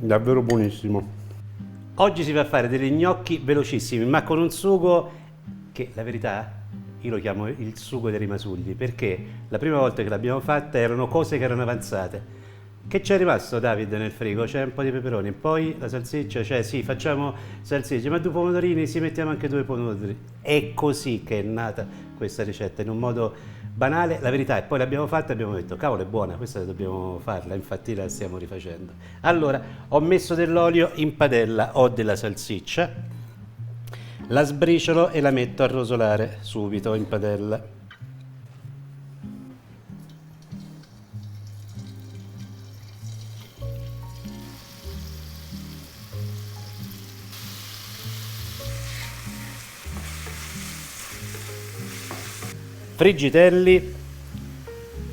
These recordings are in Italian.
davvero buonissimo. Oggi si va a fare degli gnocchi velocissimi, ma con un sugo che, la verità, io lo chiamo il sugo dei rimasugli, perché la prima volta che l'abbiamo fatta erano cose che erano avanzate. Che c'è rimasto, David, nel frigo? C'è un po' di peperoni, poi la salsiccia, cioè sì, facciamo salsiccia, ma due pomodorini, sì, mettiamo anche due pomodorini. È così che è nata questa ricetta, in un modo banale, la verità è, poi l'abbiamo fatta e abbiamo detto, cavolo, è buona, questa dobbiamo farla, infatti la stiamo rifacendo. Allora, ho messo dell'olio in padella, ho della salsiccia, la sbriciolo e la metto a rosolare subito in padella. Friggitelli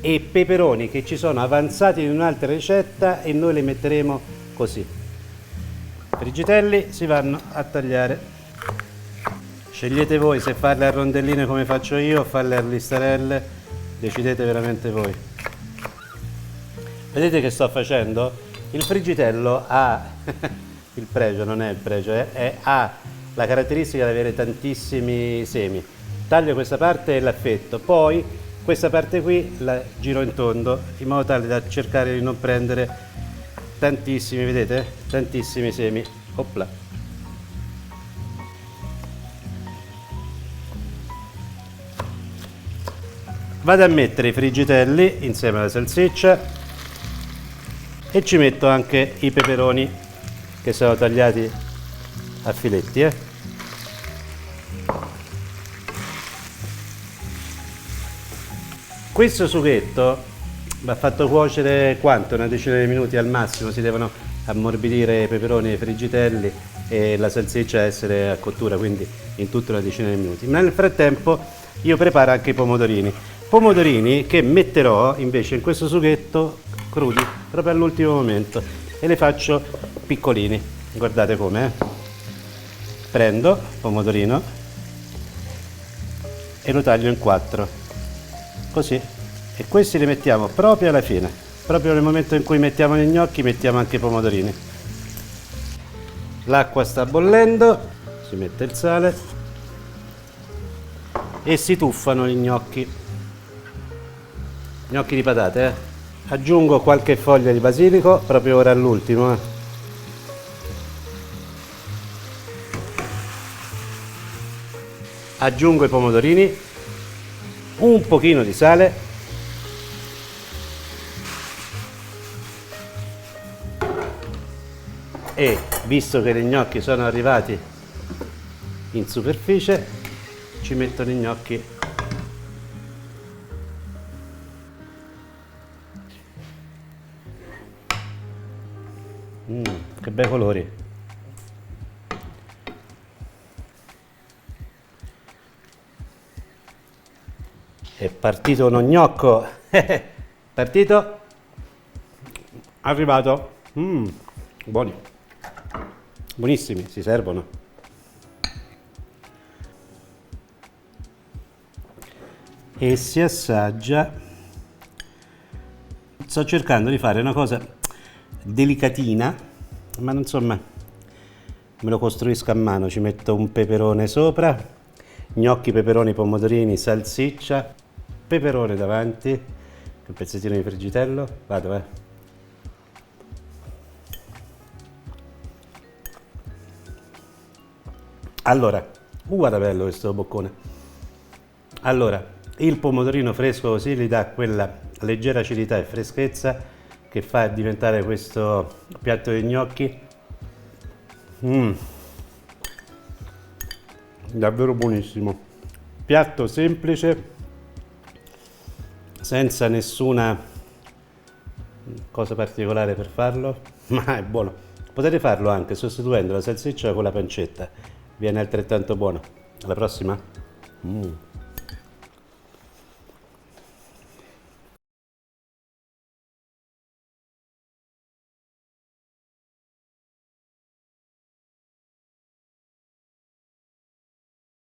e peperoni che ci sono avanzati in un'altra ricetta e noi li metteremo così. Friggitelli si vanno a tagliare. Scegliete voi se farle a rondelline come faccio io o farle a listarelle, decidete veramente voi. Vedete che sto facendo? Il friggitello ha il pregio, non è il pregio, ha la caratteristica di avere tantissimi semi. Taglio questa parte e l'affetto, poi questa parte qui la giro in tondo in modo tale da cercare di non prendere tantissimi, vedete? Tantissimi semi. Opla. Vado a mettere i friggitelli insieme alla salsiccia e ci metto anche i peperoni che sono tagliati a filetti. Questo sughetto va fatto cuocere quanto? Una decina di minuti al massimo, si devono ammorbidire i peperoni e i friggitelli e la salsiccia essere a cottura, quindi in tutto una decina di minuti. Ma nel frattempo io preparo anche i pomodorini che metterò invece in questo sughetto crudi, proprio all'ultimo momento, e li faccio piccolini, guardate come. Prendo il pomodorino e lo taglio in 4. Così, e questi li mettiamo proprio alla fine, proprio nel momento in cui mettiamo gli gnocchi mettiamo anche i pomodorini. L'acqua sta bollendo, si mette il sale e si tuffano gli gnocchi di patate. Aggiungo qualche foglia di basilico proprio ora all'ultimo. Aggiungo i pomodorini, un pochino di sale e, visto che gli gnocchi sono arrivati in superficie, ci metto gli gnocchi . Che bei colori. È partito uno gnocco, partito, arrivato, buoni, buonissimi, si servono. E si assaggia. Sto cercando di fare una cosa delicatina, ma insomma me lo costruisco a mano, ci metto un peperone sopra, gnocchi, peperoni, pomodorini, salsiccia, peperone davanti, un pezzettino di friggitello, vado Allora, guarda bello questo boccone. Allora, il pomodorino fresco così gli dà quella leggera acidità e freschezza che fa diventare questo piatto di gnocchi davvero buonissimo. Piatto semplice, senza nessuna cosa particolare per farlo, ma è buono. Potete farlo anche sostituendo la salsiccia con la pancetta, viene altrettanto buono. Alla prossima.